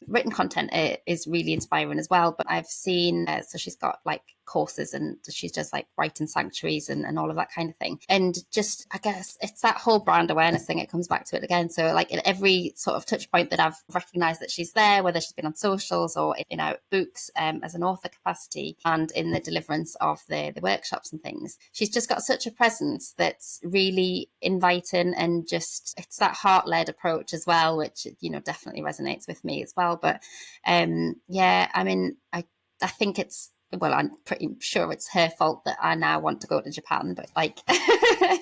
written content is really inspiring as well. But I've seen, so she's got like courses and she's just like writing sanctuaries and all of that kind of thing. And just, I guess it's that whole brand awareness thing. It comes back to it again. So like in every sort of touch point that I've recognized that she's there, whether she's been on socials or in our books, as an author capacity and in the deliverance of the workshops and things, she's just got such a presence that's really inviting, and just, it's that heart-led approach as well, which, you know, definitely resonates with me as well. But yeah, I mean, I think it's, well, I'm pretty sure it's her fault that I now want to go to Japan, but like, Her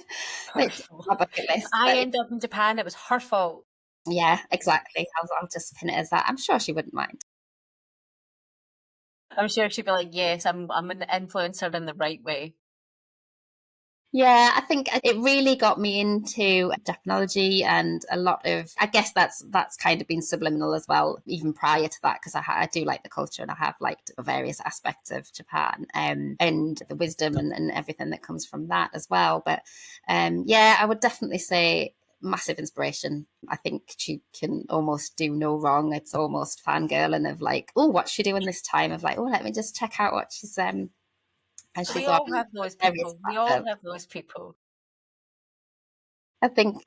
it's fault. my bucket If list. I But end up in Japan, it was her fault. yeah, exactly. I'll just pin it as that. I'm sure she wouldn't mind. I'm sure she'd be like, yes, I'm an influencer in the right way. Yeah, I think it really got me into Japanology, and a lot of, I guess that's kind of been subliminal as well, even prior to that, because I do like the culture and I have liked various aspects of Japan, and the wisdom and everything that comes from that as well. But yeah, I would definitely say massive inspiration. I think she can almost do no wrong. It's almost fangirling of like, oh, what's she doing this time? Of like, oh, let me just check out what she's as she We goes all on have those various people. We all platforms. have those people. I think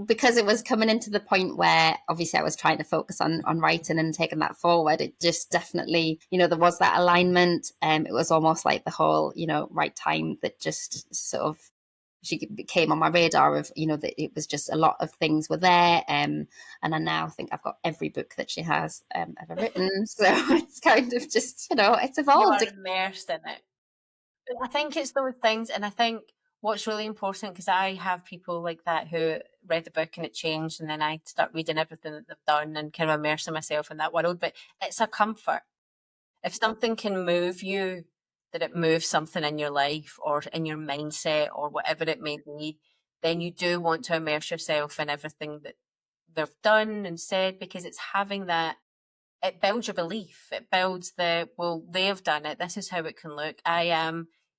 because it was coming into the point where obviously I was trying to focus on writing and taking that forward, it just definitely, you know, there was that alignment. It was almost like the whole, you know, right time that just sort of, she came on my radar of, you know, that it was just a lot of things were there. And I now think I've got every book that she has ever written. So it's kind of just, you know, it's You evolved. are immersed in it. But I think it's those things, and I think what's really important, because I have people like that who read the book and it changed, and then I start reading everything that they've done and kind of immersing myself in that world. But it's a comfort. If something can move you, that it moves something in your life or in your mindset or whatever it may be, then you do want to immerse yourself in everything that they've done and said, because it's having that it builds your belief. It builds well, they've done it. This is how it can look.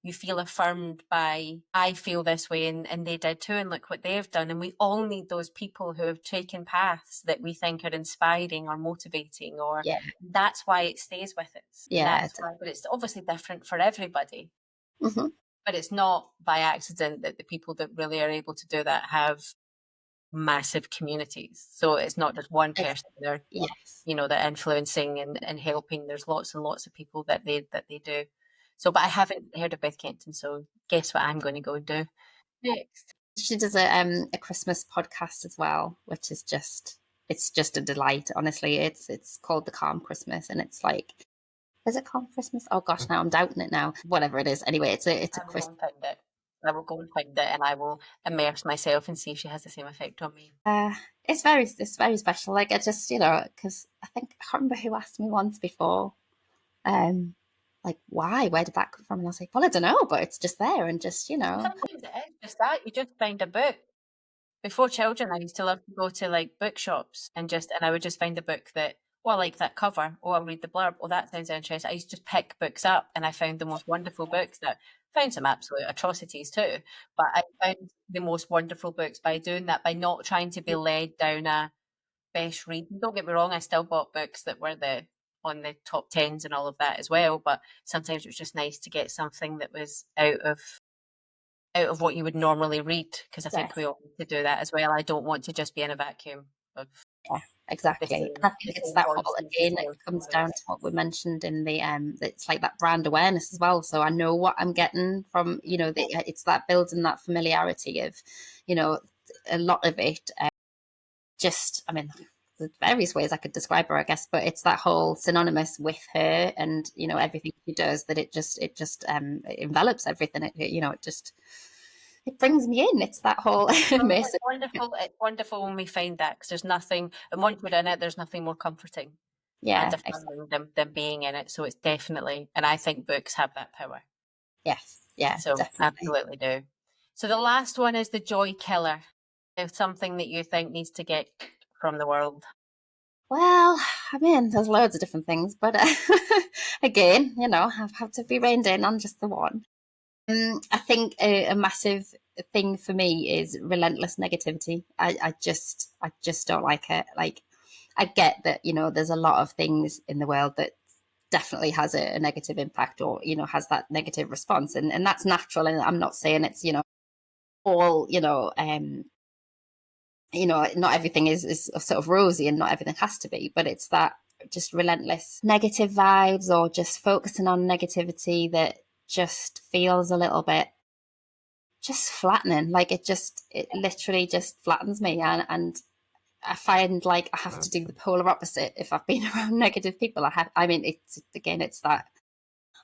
You feel affirmed by, I feel this way and they did too, and look what they've done. And we all need those people who have taken paths that we think are inspiring or motivating, or that's why it stays with us. Yeah. But it's obviously different for everybody. Mm-hmm. But it's not by accident that the people that really are able to do that have massive communities. So it's not just one person they're they're influencing and helping. There's lots and lots of people that they do. So, but I haven't heard of Beth Kenton, so guess what I'm going to go and do next. She does a Christmas podcast as well, which is it's just a delight. Honestly, it's called The Calm Christmas, and it's like, is it Calm Christmas? Oh gosh, now I'm doubting it now. Whatever it is, anyway, it's a Christmas. I will go and find it, and I will immerse myself and see if she has the same effect on me. It's very special. Like, I just, because I think I can't remember who asked me once before, like, why? Where did that come from? And I was like, well, I don't know, but it's just there, and just, Sometimes it is just that. You just find a book. Before children, I used to love to go to like bookshops and I would just find a book that, I like that cover. I'll read the blurb. That sounds interesting. I used to just pick books up, and I found the most wonderful books that found some absolute atrocities too. But I found the most wonderful books by doing that, by not trying to be led down a best read. Don't get me wrong, I still bought books that were on the top tens and all of that as well. But sometimes it was just nice to get something that was out of what you would normally read, because I think we all need to do that as well. I don't want to just be in a vacuum of exactly. I think it's that whole, again, it comes down to what we mentioned in the it's like that brand awareness as well. So I know what I'm getting from, it's that building that familiarity of, a lot of it. There's various ways I could describe her, I guess, but it's that whole synonymous with her and, everything she does, that it just it envelops everything. It brings me in. It's that whole it's wonderful. It's wonderful when we find that, because there's nothing, and once we're in it, there's nothing more comforting and affirming than being in it. So it's definitely, and I think books have that power. Yes, yeah, so definitely. Absolutely do. So the last one is the joy killer. If something that you think needs to get from the world. Well, there's loads of different things, but again, I've had to be reined in on just the one. I think a massive thing for me is relentless negativity. I just don't like it. Like, I get that, there's a lot of things in the world that definitely has a negative impact, or, has that negative response. And that's natural. And I'm not saying it's, all, not everything is sort of rosy, and not everything has to be, but it's that just relentless negative vibes, or just focusing on negativity that just feels a little bit just flattening. Like, it literally just flattens me, and I find like I have to do the polar opposite if I've been around negative people. It's that,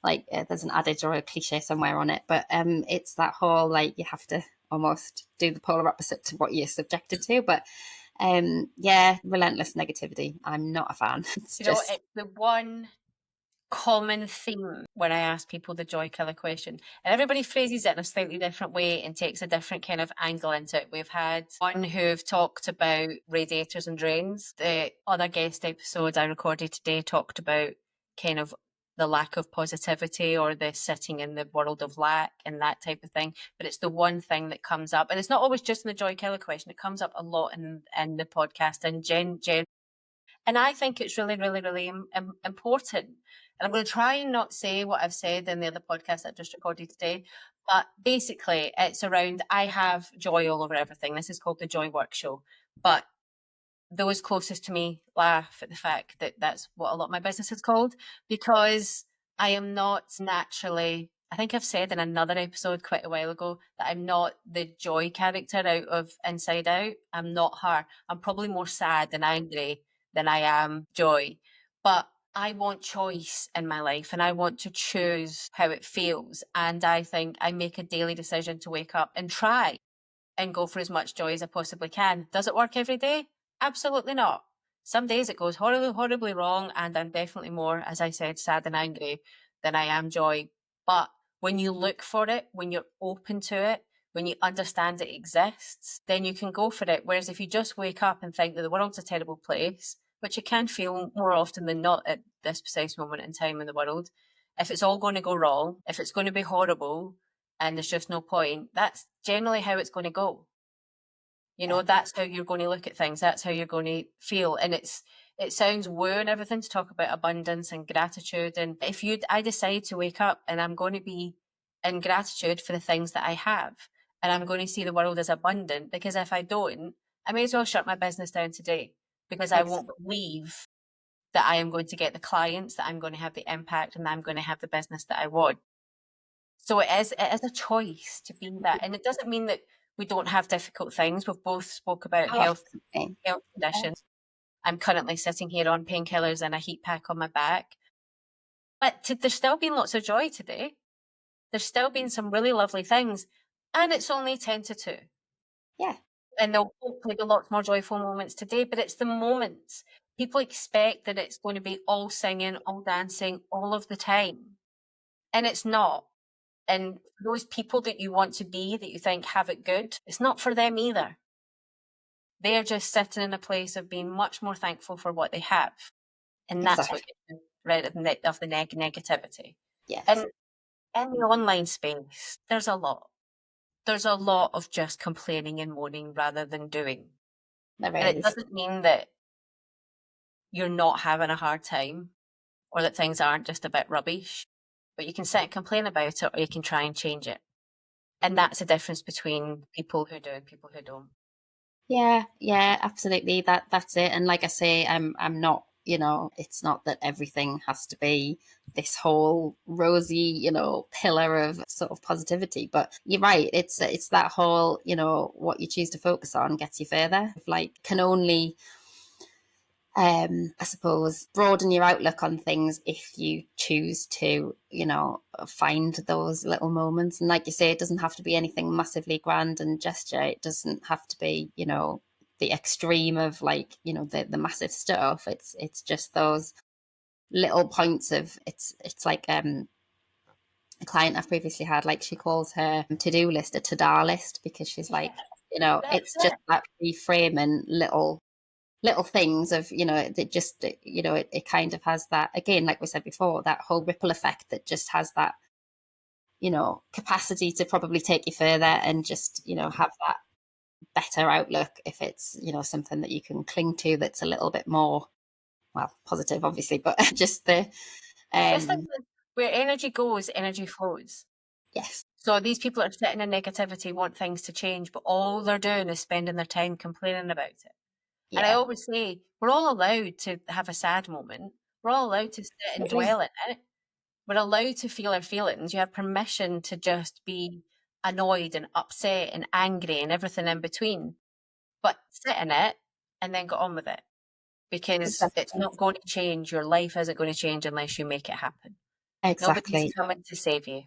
like, there's an adage or a cliche somewhere on it, but it's that whole, like, you have to almost do the polar opposite to what you're subjected to. But relentless negativity, I'm not a fan. It's the one common theme when I ask people the joy killer question, and everybody phrases it in a slightly different way and takes a different kind of angle into it. We've had one who've talked about radiators and drains. The other guest episode I recorded today talked about kind of the lack of positivity, or the sitting in the world of lack and that type of thing. But it's the one thing that comes up, and it's not always just in the joy killer question. It comes up a lot in the podcast and Jen. And I think it's really, really, really important. And I'm going to try and not say what I've said in the other podcast I've just recorded today. But basically, it's around, I have joy all over everything. This is called the Joy Work Show. But those closest to me laugh at the fact that that's what a lot of my business is called, because I am not naturally, I think I've said in another episode quite a while ago, that I'm not the joy character out of Inside Out. I'm not her. I'm probably more sad and angry than I am joy. But I want choice in my life, and I want to choose how it feels. And I think I make a daily decision to wake up and try and go for as much joy as I possibly can. Does it work every day? Absolutely not. Some days it goes horribly, horribly wrong, and I'm definitely more, as I said, sad and angry than I am joy. But when you look for it, when you're open to it, when you understand it exists, then you can go for it. Whereas if you just wake up and think that the world's a terrible place, which it can feel more often than not at this precise moment in time in the world, if it's all going to go wrong, if it's going to be horrible and there's just no point, that's generally how it's going to go. That's how you're going to look at things. That's how you're going to feel. And it sounds woo and everything to talk about abundance and gratitude. And if I decide to wake up and I'm going to be in gratitude for the things that I have, and I'm going to see the world as abundant, because if I don't, I may as well shut my business down today, because I won't believe that I am going to get the clients, that I'm going to have the impact, and that I'm going to have the business that I want. So it is a choice to be that. And it doesn't mean that we don't have difficult things. We've both spoke about health conditions. I'm currently sitting here on painkillers and a heat pack on my back. But there's still been lots of joy today. There's still been some really lovely things. And it's only 10 to 2. Yeah. And there'll hopefully be lots more joyful moments today, but it's the moments. People expect that it's going to be all singing, all dancing, all of the time. And it's not. And those people that you want to be, that you think have it good, it's not for them either. They're just sitting in a place of being much more thankful for what they have. And that's what gets rid of the negativity. Yes. And in the online space, there's a lot. There's a lot of just complaining and moaning rather than doing. And it doesn't mean that you're not having a hard time or that things aren't just a bit rubbish, but you can sit and complain about it, or you can try and change it. And that's the difference between people who do and people who don't. Yeah, absolutely. That's it. And like I say, I'm not, it's not that everything has to be this whole rosy, pillar of sort of positivity. But you're right. It's that whole, what you choose to focus on gets you further. Can only, I suppose, broaden your outlook on things if you choose to, find those little moments. And like you say, it doesn't have to be anything massively grand and gesture. It doesn't have to be, the extreme of the massive stuff. It's just those little points of it's like a client I've previously had, she calls her to-do list a to-da list, because she's like, it's just that reframing little things of, that just, it kind of has that, again, like we said before, that whole ripple effect that just has that, capacity to probably take you further and just, have that better outlook if it's, something that you can cling to that's a little bit more, well, positive, obviously, but just the... where energy goes, energy flows. Yes. So these people are sitting in negativity, want things to change, but all they're doing is spending their time complaining about it. Yeah. And I always say, we're all allowed to have a sad moment. We're all allowed to sit and dwell in it. We're allowed to feel our feelings. You have permission to just be annoyed and upset and angry and everything in between. But sit in it and then get on with it. Because it's not going to change. Your life isn't going to change unless you make it happen. Exactly. Nobody's coming to save you,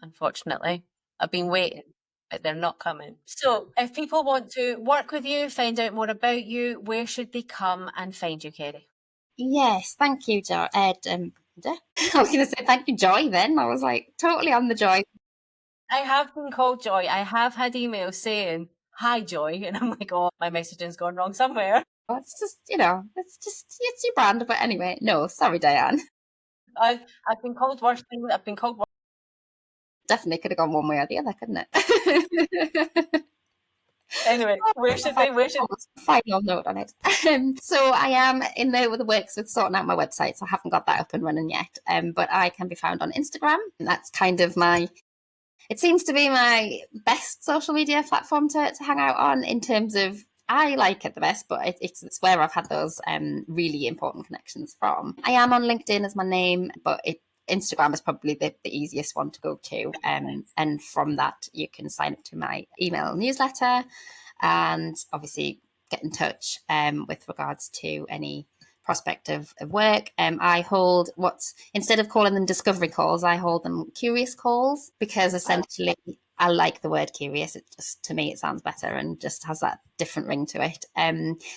unfortunately. I've been waiting, but they're not coming. So if people want to work with you, find out more about you, where should they come and find you, Kerry? Yes, thank you, Joy. I was going to say thank you, Joy, then. I was like totally on the Joy. I have been called Joy. I have had emails saying, hi, Joy. And I'm like, oh, my messaging's gone wrong somewhere. Well, it's just, it's your brand. But anyway, no, sorry, Diane. I've been called worse things. I've been called worse. Definitely could have gone one way or the other, couldn't it? Anyway, where should they? Final note on it. So I am in the works with sorting out my website, so I haven't got that up and running yet. But I can be found on Instagram. And that's kind of it seems to be my best social media platform to hang out on, in terms of, I like it the best, but it's where I've had those really important connections from. I am on LinkedIn as my name, but Instagram is probably the easiest one to go to. And from that, you can sign up to my email newsletter and obviously get in touch with regards to any prospect of work. I hold instead of calling them discovery calls, I hold them curious calls, because essentially I like the word curious. It just, to me, it sounds better and just has that different ring to it.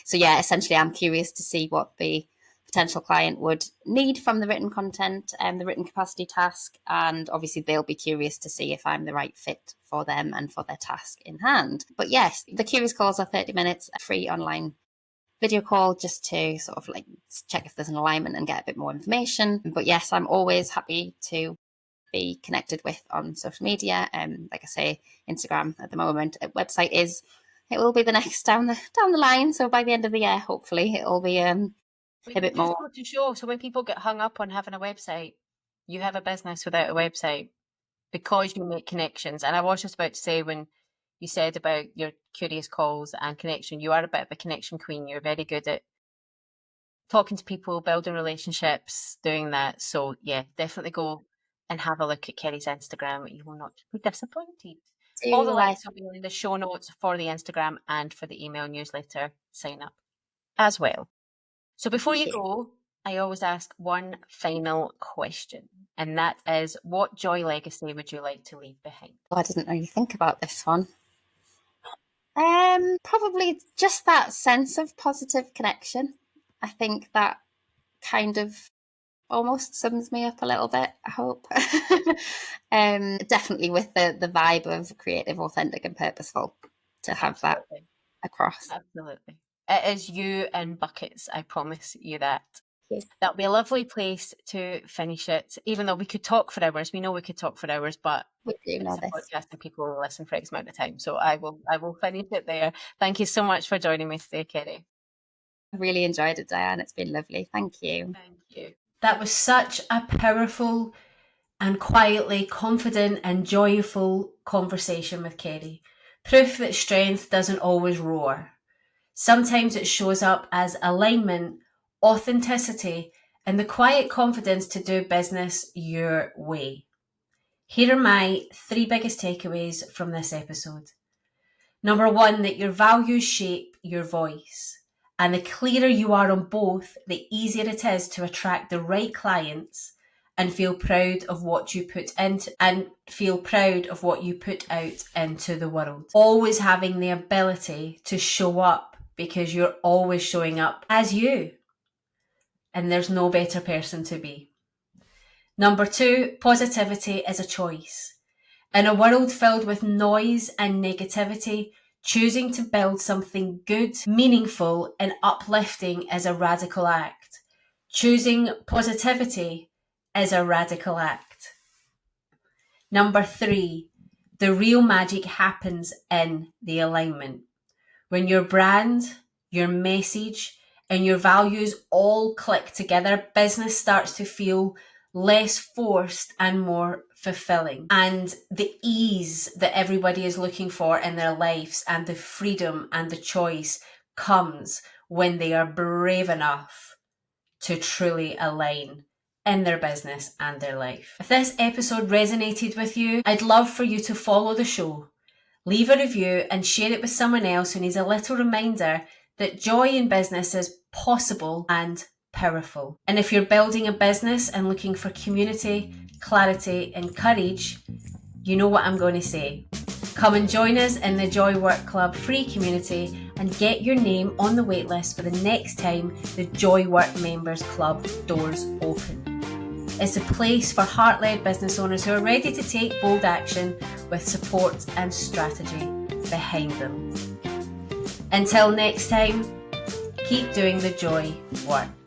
So yeah, essentially I'm curious to see what the potential client would need from the written content and the written capacity task. And obviously they'll be curious to see if I'm the right fit for them and for their task in hand. But yes, the curious calls are 30 minutes, a free online video call just to sort of like check if there's an alignment and get a bit more information. But yes, I'm always happy to be connected with on social media. Like I say, Instagram at the moment. Website it will be the next down the line. So by the end of the year, hopefully it'll be a bit more. To show. So when people get hung up on having a website, you have a business without a website because you make connections. And I was just about to say, when you said about your curious calls and connection, you are a bit of a connection queen. You're very good at talking to people, building relationships, doing that. So yeah, definitely go and have a look at Kerry's Instagram. You will not be disappointed. All the links will be in the show notes for the Instagram and for the email newsletter sign up as well. So before you go, I always ask one final question, and that is, what joy legacy would you like to leave behind? I didn't really think about this one. Probably just that sense of positive connection. I think that kind of almost sums me up a little bit, I hope. Definitely with the vibe of creative, authentic and purposeful, to have that across. Absolutely. It is you in buckets, I promise you that. Yes. That'll be a lovely place to finish it, even though we could talk for hours. We know we could talk for hours, but we do know this. Podcast and people will listen for X amount of time. So I will finish it there. Thank you so much for joining me today, Kerry. I really enjoyed it, Diane. It's been lovely. Thank you. Thank you. That was such a powerful and quietly confident and joyful conversation with Kerry. Proof that strength doesn't always roar. Sometimes it shows up as alignment, authenticity, and the quiet confidence to do business your way. Here are my 3 biggest takeaways from this episode. Number 1, that your values shape your voice. And the clearer you are on both, the easier it is to attract the right clients and feel proud of what you put out into the world. Always having the ability to show up because you're always showing up as you. And there's no better person to be. Number 2, positivity is a choice. In a world filled with noise and negativity, choosing to build something good, meaningful, and uplifting is a radical act. Choosing positivity is a radical act. Number 3, the real magic happens in the alignment. When your brand, your message, and your values all click together, business starts to feel less forced and more fulfilling. And the ease that everybody is looking for in their lives and the freedom and the choice comes when they are brave enough to truly align in their business and their life. If this episode resonated with you, I'd love for you to follow the show, leave a review and share it with someone else who needs a little reminder that joy in business is possible and powerful. And if you're building a business and looking for community, clarity and courage, you know what I'm going to say. Come and join us in the Joy Work Club free community and get your name on the waitlist for the next time the Joy Work Members Club doors open. It's a place for heart-led business owners who are ready to take bold action with support and strategy behind them. Until next time, keep doing the joy work.